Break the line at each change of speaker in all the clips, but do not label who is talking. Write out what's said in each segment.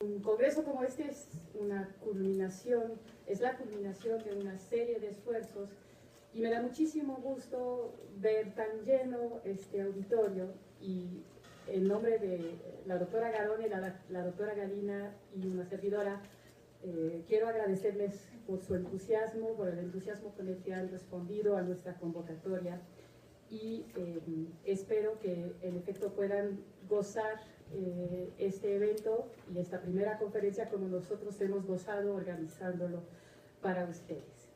Un congreso como este es la culminación de una serie de esfuerzos y me da muchísimo gusto ver tan lleno este auditorio y en nombre de la doctora Garone, la doctora Galina y una servidora, quiero agradecerles por su entusiasmo, por el entusiasmo con el que han respondido a nuestra convocatoria y espero que en efecto puedan gozar este evento y esta primera conferencia como nosotros hemos gozado organizándolo para ustedes.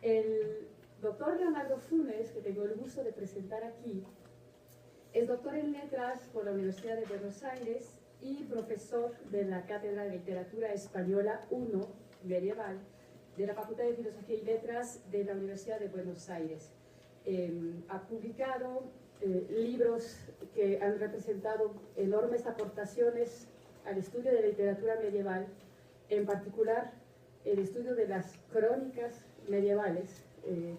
El doctor Leonardo Funes, que tengo el gusto de presentar aquí, es doctor en letras por la Universidad de Buenos Aires y profesor de la Cátedra de Literatura Española I Medieval de la Facultad de Filosofía y Letras de la Universidad de Buenos Aires. Ha publicado libros que han representado enormes aportaciones al estudio de la literatura medieval, en particular el estudio de las crónicas medievales,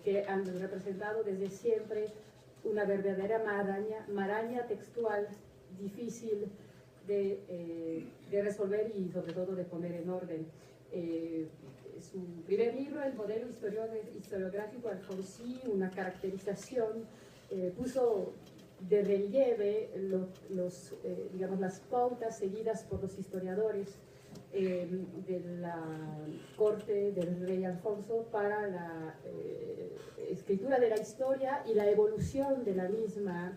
que han representado desde siempre una verdadera maraña textual difícil de resolver y sobre todo de poner en orden. Su primer libro, El modelo historiográfico alfonsí, una caracterización, puso de relieve digamos, las pautas seguidas por los historiadores de la corte del rey Alfonso para la escritura de la historia y la evolución de la misma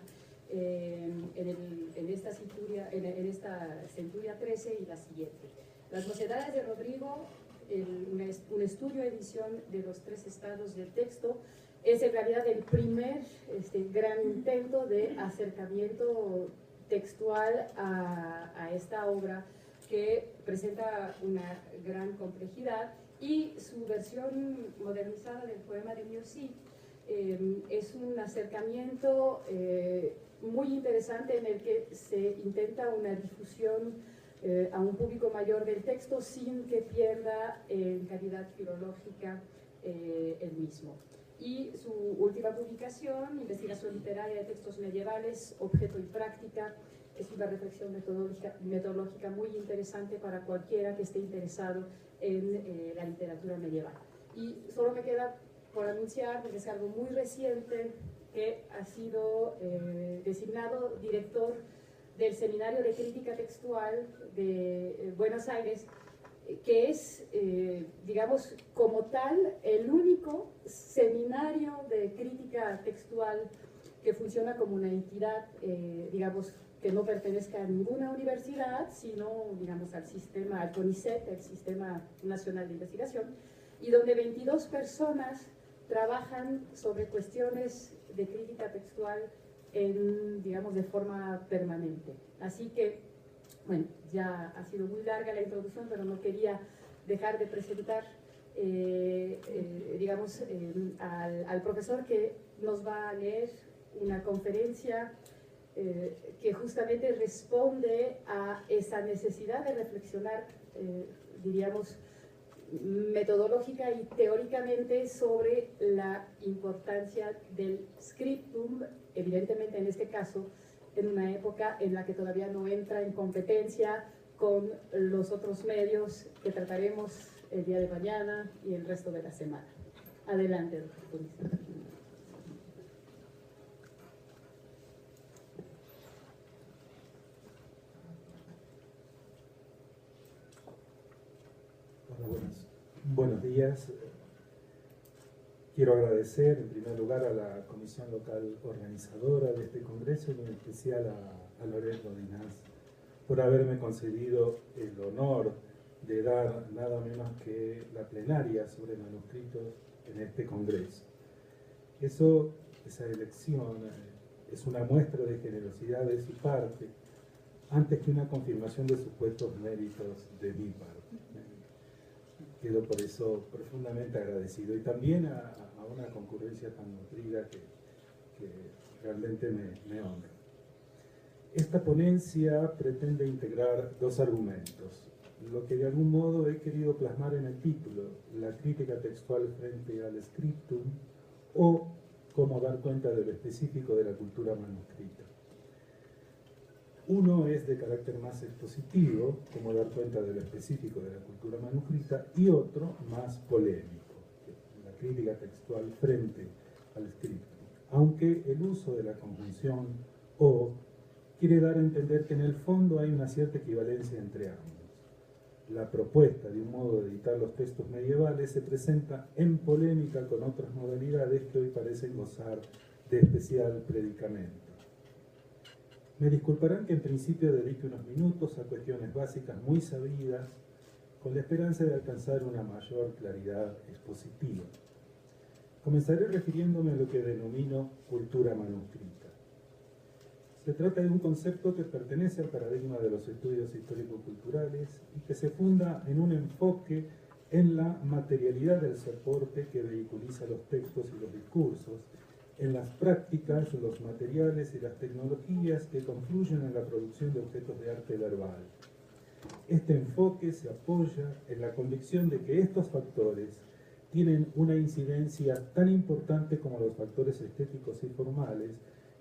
en esta centuria XIII y la siguiente. Las Mocedades de Rodrigo, un estudio edición de los 3 estados del texto, es en realidad el primer gran intento de acercamiento textual a esta obra que presenta una gran complejidad, y su versión modernizada del poema de Murcie es un acercamiento muy interesante en el que se intenta una difusión a un público mayor del texto sin que pierda en calidad filológica el mismo. Y su última publicación, Investigación literaria de textos medievales, objeto y práctica, es una reflexión metodológica muy interesante para cualquiera que esté interesado en la literatura medieval. Y solo me queda por anunciar, porque es algo muy reciente, que ha sido designado director del Seminario de Crítica Textual de Buenos Aires, que es, digamos, como tal, el único seminario de crítica textual que funciona como una entidad, digamos, que no pertenezca a ninguna universidad, sino, digamos, al sistema, al CONICET, el Sistema Nacional de Investigación, y donde 22 personas trabajan sobre cuestiones de crítica textual digamos, de forma permanente. Así que, bueno, ya ha sido muy larga la introducción, pero no quería dejar de presentar, digamos, al profesor que nos va a leer una conferencia que justamente responde a esa necesidad de reflexionar, diríamos, metodológica y teóricamente sobre la importancia del scriptum, evidentemente en este caso en una época en la que todavía no entra en competencia con los otros medios que trataremos el día de mañana y el resto de la semana. Adelante, doctor Funes.
Buenos días. Quiero agradecer en primer lugar a la Comisión Local Organizadora de este Congreso y en especial a Loreto Dinás por haberme concedido el honor de dar nada menos que la plenaria sobre manuscritos en este Congreso. Esa elección es una muestra de generosidad de su parte antes que una confirmación de supuestos méritos de mi parte. Quedo por eso profundamente agradecido y también a una concurrencia tan nutrida que realmente me honra. Esta ponencia pretende integrar 2 argumentos, lo que de algún modo he querido plasmar en el título, la crítica textual frente al scriptum o cómo dar cuenta de lo específico de la cultura manuscrita. Uno es de carácter más expositivo, como dar cuenta de lo específico de la cultura manuscrita, y otro más polémico, la crítica textual frente al escrito. Aunque el uso de la conjunción o quiere dar a entender que en el fondo hay una cierta equivalencia entre ambos. La propuesta de un modo de editar los textos medievales se presenta en polémica con otras modalidades que hoy parecen gozar de especial predicamento. Me disculparán que en principio dedique unos minutos a cuestiones básicas muy sabidas, con la esperanza de alcanzar una mayor claridad expositiva. Comenzaré refiriéndome a lo que denomino cultura manuscrita. Se trata de un concepto que pertenece al paradigma de los estudios histórico-culturales y que se funda en un enfoque en la materialidad del soporte que vehiculiza los textos y los discursos, en las prácticas, los materiales y las tecnologías que confluyen en la producción de objetos de arte verbal. Este enfoque se apoya en la convicción de que estos factores tienen una incidencia tan importante como los factores estéticos y formales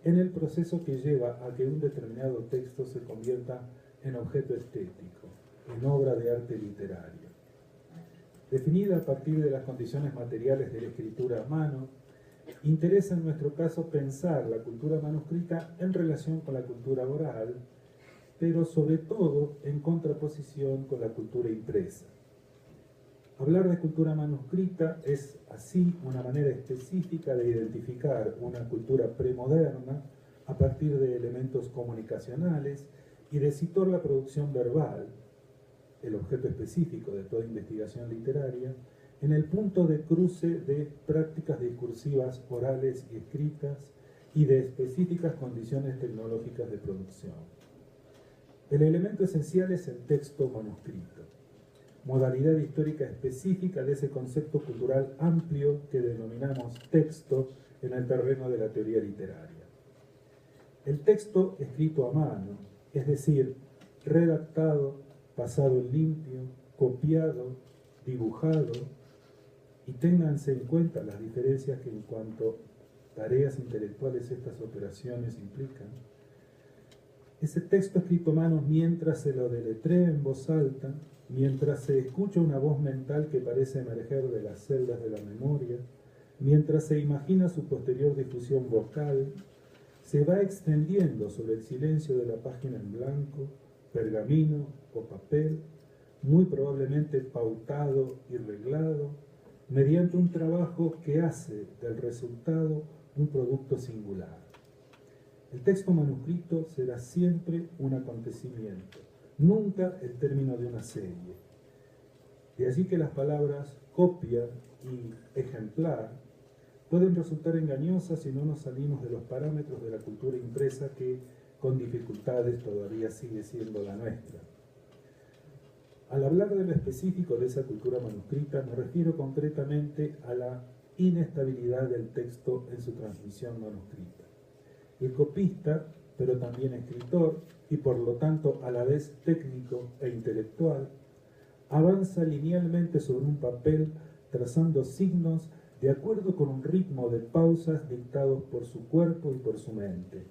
en el proceso que lleva a que un determinado texto se convierta en objeto estético, en obra de arte literario. Definida a partir de las condiciones materiales de la escritura a mano, interesa en nuestro caso pensar la cultura manuscrita en relación con la cultura oral, pero sobre todo en contraposición con la cultura impresa. Hablar de cultura manuscrita es así una manera específica de identificar una cultura premoderna a partir de elementos comunicacionales y de situar la producción verbal, el objeto específico de toda investigación literaria, en el punto de cruce de prácticas discursivas orales y escritas y de específicas condiciones tecnológicas de producción. El elemento esencial es el texto manuscrito, modalidad histórica específica de ese concepto cultural amplio que denominamos texto en el terreno de la teoría literaria. El texto escrito a mano, es decir, redactado, pasado en limpio, copiado, dibujado, y ténganse en cuenta las diferencias que en cuanto a tareas intelectuales estas operaciones implican. Ese texto escrito a mano mientras se lo deletrea en voz alta, mientras se escucha una voz mental que parece emerger de las celdas de la memoria, mientras se imagina su posterior difusión vocal, se va extendiendo sobre el silencio de la página en blanco, pergamino o papel, muy probablemente pautado y reglado, mediante un trabajo que hace del resultado un producto singular. El texto manuscrito será siempre un acontecimiento, nunca el término de una serie. De allí que las palabras copia y ejemplar pueden resultar engañosas si no nos salimos de los parámetros de la cultura impresa que, con dificultades, todavía sigue siendo la nuestra. Al hablar de lo específico de esa cultura manuscrita, me refiero concretamente a la inestabilidad del texto en su transmisión manuscrita. El copista, pero también escritor, y por lo tanto a la vez técnico e intelectual, avanza linealmente sobre un papel trazando signos de acuerdo con un ritmo de pausas dictados por su cuerpo y por su mente.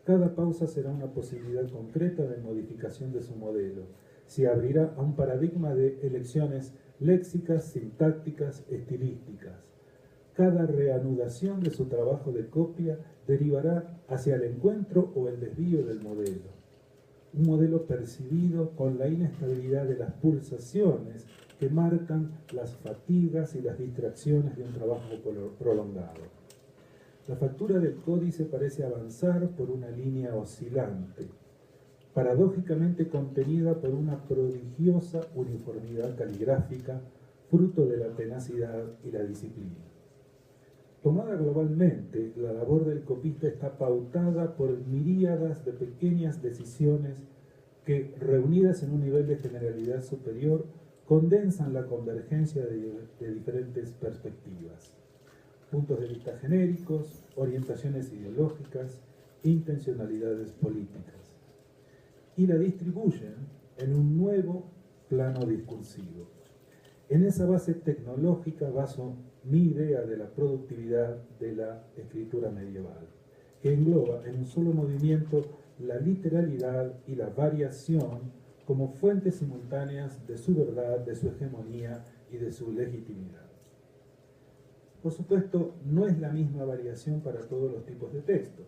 Cada pausa será una posibilidad concreta de modificación de su modelo. Se abrirá a un paradigma de elecciones léxicas, sintácticas, estilísticas. Cada reanudación de su trabajo de copia derivará hacia el encuentro o el desvío del modelo. Un modelo percibido con la inestabilidad de las pulsaciones que marcan las fatigas y las distracciones de un trabajo prolongado. La factura del códice parece avanzar por una línea oscilante, paradójicamente contenida por una prodigiosa uniformidad caligráfica, fruto de la tenacidad y la disciplina. Tomada globalmente, la labor del copista está pautada por miríadas de pequeñas decisiones que, reunidas en un nivel de generalidad superior, condensan la convergencia de diferentes perspectivas, puntos de vista genéricos, orientaciones ideológicas, intencionalidades políticas, y la distribuyen en un nuevo plano discursivo. En esa base tecnológica baso mi idea de la productividad de la escritura medieval, que engloba en un solo movimiento la literalidad y la variación como fuentes simultáneas de su verdad, de su hegemonía y de su legitimidad. Por supuesto, no es la misma variación para todos los tipos de texto.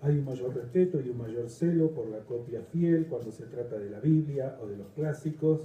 Hay un mayor respeto y un mayor celo por la copia fiel cuando se trata de la Biblia o de los clásicos,